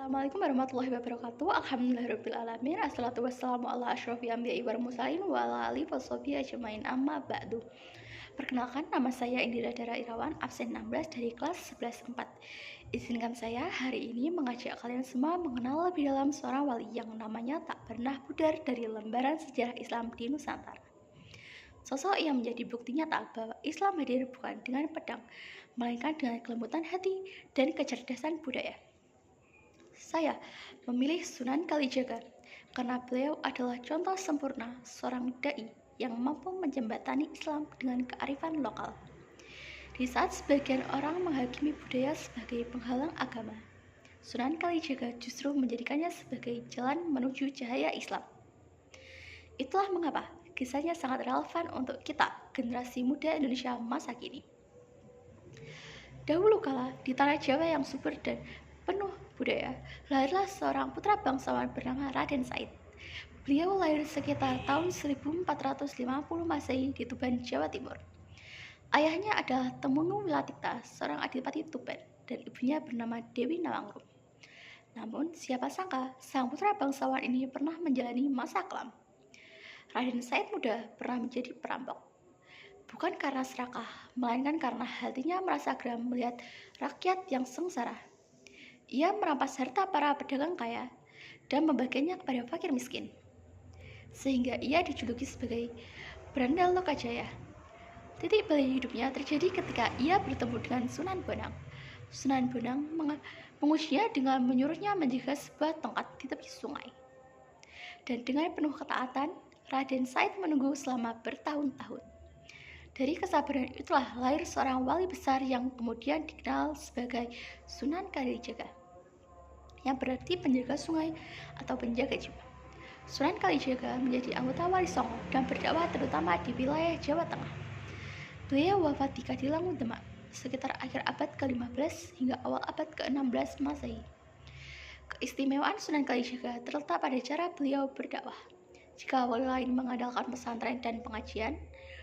Assalamualaikum warahmatullahi wabarakatuh. Alhamdulillahirrabbilalamin. Assalatu wassalamu ala asyrofil anbiya'i wal mursalin wa ala alihi washabihi ajmain amma ba'du. Perkenalkan, nama saya Indira Dara Irawan, absen 16 dari kelas 11 4. Izinkan saya hari ini mengajak kalian semua mengenal lebih dalam seorang wali yang namanya tak pernah pudar dari lembaran sejarah Islam di Nusantara. Sosok yang menjadi bukti nyata bahwa Islam hadir bukan dengan pedang, melainkan dengan kelembutan hati dan kecerdasan budaya. Saya memilih Sunan Kalijaga karena beliau adalah contoh sempurna seorang dai yang mampu menjembatani Islam dengan kearifan lokal. Di saat sebagian orang menghakimi budaya sebagai penghalang agama, Sunan Kalijaga justru menjadikannya sebagai jalan menuju cahaya Islam. Itulah mengapa kisahnya sangat relevan untuk kita, generasi muda Indonesia masa kini. Dahulu kala, di tanah Jawa yang subur dan penuh budaya, lahirlah seorang putra bangsawan bernama Raden Said. Beliau lahir sekitar tahun 1450 Masehi di Tuban, Jawa Timur. Ayahnya adalah Temenggu Wilatikta, seorang adipati Tuban, dan ibunya bernama Dewi Nawangrum. Namun, siapa sangka sang putra bangsawan ini pernah menjalani masa kelam. Raden Said muda pernah menjadi perampok. Bukan karena serakah, melainkan karena hatinya merasa geram melihat rakyat yang sengsara. Ia merampas harta para pedagang kaya dan membagikannya kepada fakir miskin, sehingga ia dijuluki sebagai Berandal Lokajaya. Titik balik hidupnya terjadi ketika ia bertemu dengan Sunan Bonang. Sunan Bonang mengujinya dengan menyuruhnya menjaga sebuah tongkat di tepi sungai. Dan dengan penuh ketaatan, Raden Said menunggu selama bertahun-tahun. Dari kesabaran itulah lahir seorang wali besar yang kemudian dikenal sebagai Sunan Kalijaga, yang berarti penjaga sungai atau penjaga jiwa. Sunan Kalijaga menjadi anggota Wali Songo dan berdakwah terutama di wilayah Jawa Tengah. Beliau wafat di Kadilangu, Demak, sekitar akhir abad ke-15 hingga awal abad ke-16 Masehi. Keistimewaan Sunan Kalijaga terletak pada cara beliau berdakwah. Jika wali lain mengandalkan pesantren dan pengajian,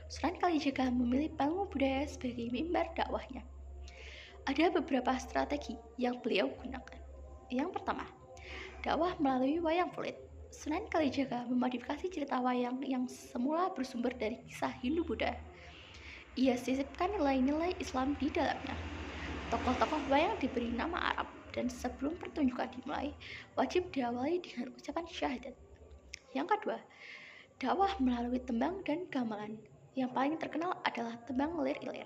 Sunan Kalijaga memilih panggung budaya sebagai mimbar dakwahnya. Ada beberapa strategi yang beliau gunakan. Yang pertama, dakwah melalui wayang kulit. Sunan Kalijaga memodifikasi cerita wayang yang semula bersumber dari kisah Hindu-Buddha. Ia sisipkan nilai-nilai Islam di dalamnya. Tokoh-tokoh wayang diberi nama Arab, dan sebelum pertunjukan dimulai, wajib diawali dengan ucapan syahadat. Yang kedua, dakwah melalui tembang dan gamelan. Yang paling terkenal adalah tembang Lir-Ilir,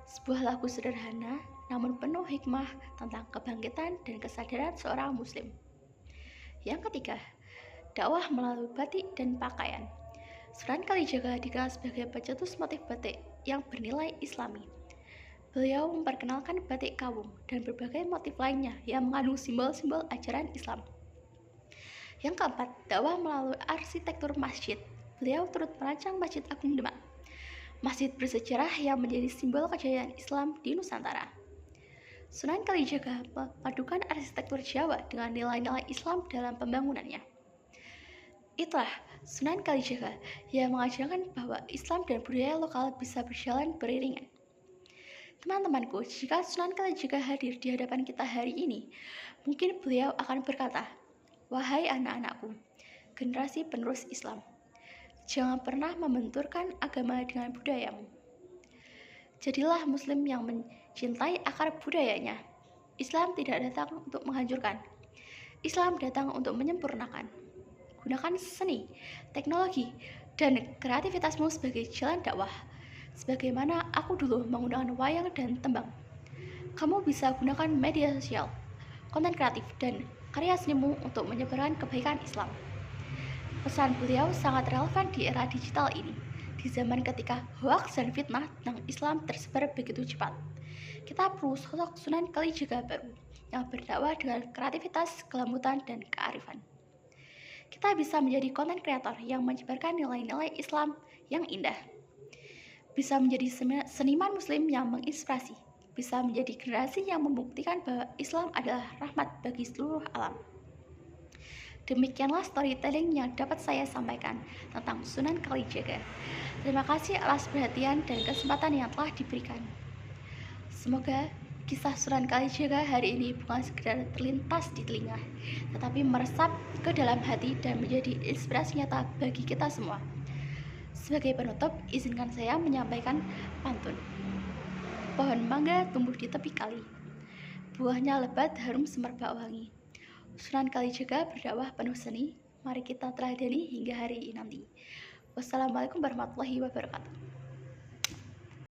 sebuah lagu sederhana namun penuh hikmah tentang kebangkitan dan kesadaran seorang muslim. Yang ketiga, dakwah melalui batik dan pakaian. Sunan Kalijaga dikenal sebagai pencetus motif batik yang bernilai Islami. Beliau memperkenalkan batik kawung dan berbagai motif lainnya yang mengandung simbol-simbol ajaran Islam. Yang keempat, dakwah melalui arsitektur masjid. Beliau turut merancang Masjid Agung Demak, masjid bersejarah yang menjadi simbol kejayaan Islam di Nusantara. Sunan Kalijaga memadukan arsitektur Jawa dengan nilai-nilai Islam dalam pembangunannya. Itulah Sunan Kalijaga yang mengajarkan bahwa Islam dan budaya lokal bisa berjalan beriringan. Teman-temanku, jika Sunan Kalijaga hadir di hadapan kita hari ini, mungkin beliau akan berkata, "Wahai anak-anakku, generasi penerus Islam, jangan pernah membenturkan agama dengan budayamu. Jadilah muslim yang mencintai akar budayanya. Islam tidak datang untuk menghancurkan. Islam datang untuk menyempurnakan. Gunakan seni, teknologi, dan kreativitasmu sebagai jalan dakwah. Sebagaimana aku dulu menggunakan wayang dan tembang. Kamu bisa gunakan media sosial, konten kreatif, dan karya senimu untuk menyebarkan kebaikan Islam." Pesan beliau sangat relevan di era digital ini, di zaman ketika hoaks dan fitnah tentang Islam tersebar begitu cepat. Kita perlu sosok Sunan Kalijaga baru yang berdakwah dengan kreativitas, kelembutan, dan kearifan. Kita bisa menjadi konten kreator yang menyebarkan nilai-nilai Islam yang indah. Bisa menjadi seniman muslim yang menginspirasi. Bisa menjadi generasi yang membuktikan bahwa Islam adalah rahmat bagi seluruh alam. Demikianlah storytelling yang dapat saya sampaikan tentang Sunan Kalijaga. Terima kasih atas perhatian dan kesempatan yang telah diberikan. Semoga Kisah Sunan Kalijaga hari ini bukan sekedar terlintas di telinga, tetapi meresap ke dalam hati dan menjadi inspirasi nyata bagi kita semua. Sebagai penutup, izinkan saya menyampaikan pantun. Pohon mangga tumbuh di tepi kali, buahnya lebat harum semerbak wangi. Sunan Kalijaga berdakwah penuh seni, mari kita teladani hingga hari nanti. Wassalamualaikum warahmatullahi wabarakatuh.